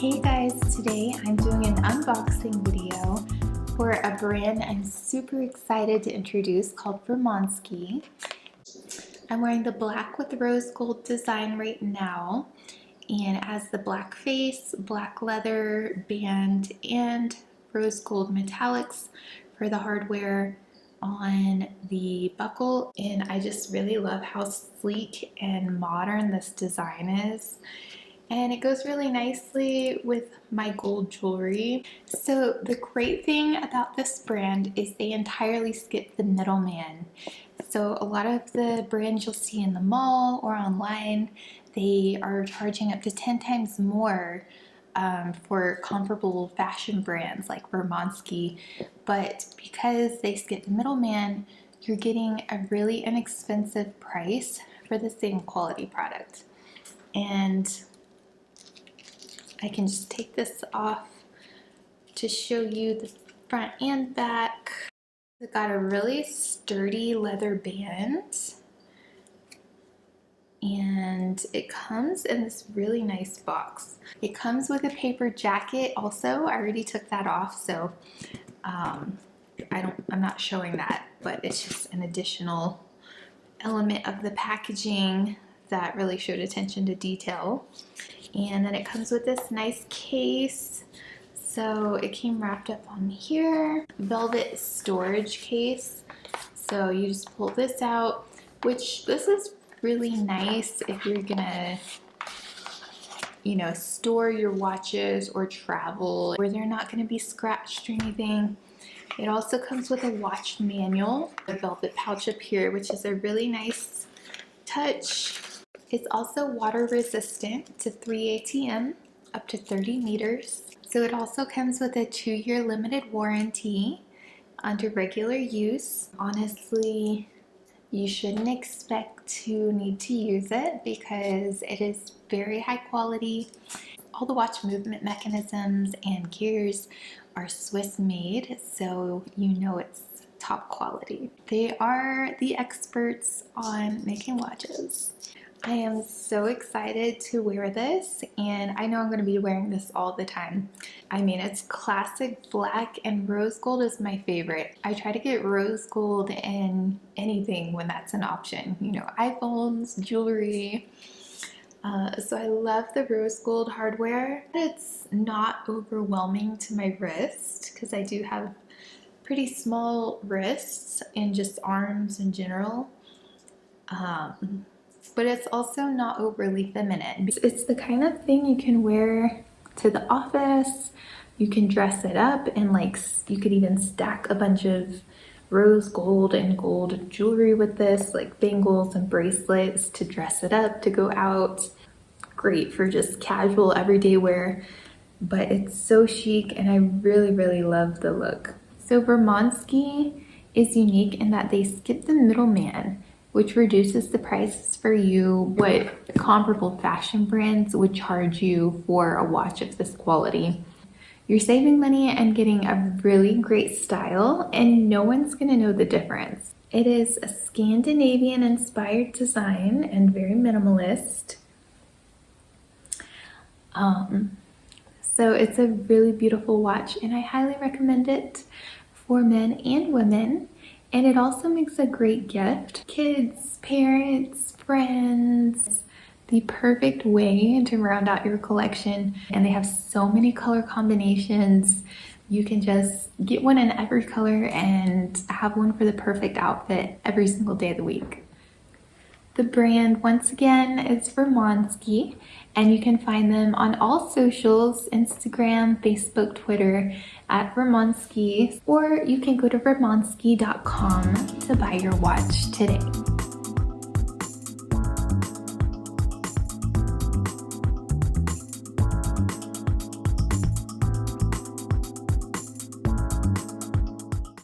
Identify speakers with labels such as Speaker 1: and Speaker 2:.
Speaker 1: Hey guys, today I'm doing an unboxing video for a brand I'm super excited to introduce called Vermonski. I'm wearing the black with rose gold design right now, and it has the black face, black leather band, and rose gold metallics for the hardware on the buckle. And I just really love how sleek and modern this design is. And it goes really nicely with my gold jewelry. So the great thing about this brand is they entirely skip the middleman. So a lot of the brands you'll see in the mall or online, they are charging up to 10 times more for comparable fashion brands like Vermonski. But because they skip the middleman, you're getting a really inexpensive price for the same quality product. And I can just take this off to show you the front and back. It's got a really sturdy leather band, and it comes in this really nice box. It comes with a paper jacket also. I already took that off, so I'm not showing that, but it's just an additional element of the packaging that really showed attention to detail. And then it comes with this nice case. So it came wrapped up on here, velvet storage case. So you just pull this out, which this is really nice if you're gonna, store your watches or travel where they're not gonna be scratched or anything. It also comes with a watch manual, a velvet pouch up here, which is a really nice touch. It's also water resistant to 3 ATM, up to 30 meters. So it also comes with a 2-year limited warranty under regular use. Honestly, you shouldn't expect to need to use it because it is very high quality. All the watch movement mechanisms and gears are Swiss made, so you know it's top quality. They are the experts on making watches. I am so excited to wear this, and I know I'm going to be wearing this all the time. I mean, it's classic black, and rose gold is my favorite. I try to get rose gold in anything when that's an option. iPhones, jewelry. So I love the rose gold hardware. It's not overwhelming to my wrist because I do have pretty small wrists and just arms in general. But it's also not overly feminine. It's the kind of thing you can wear to the office. You can dress it up, and you could even stack a bunch of rose gold and gold jewelry with this, like bangles and bracelets to dress it up, to go out. Great for just casual everyday wear, but it's so chic and I really, really love the look. So Vermonski is unique in that they skip the middleman, which reduces the prices for you what comparable fashion brands would charge you for a watch of this quality. You're saving money and getting a really great style, and no one's gonna know the difference. It is a Scandinavian inspired design and very minimalist. So it's a really beautiful watch, and I highly recommend it for men and women. And it also makes a great gift. Kids, parents, friends, the perfect way to round out your collection. And they have so many color combinations. You can just get one in every color and have one for the perfect outfit every single day of the week. The brand, once again, is Vermonski, and you can find them on all socials, Instagram, Facebook, Twitter, at Vermonski, or you can go to vermonski.com to buy your watch today.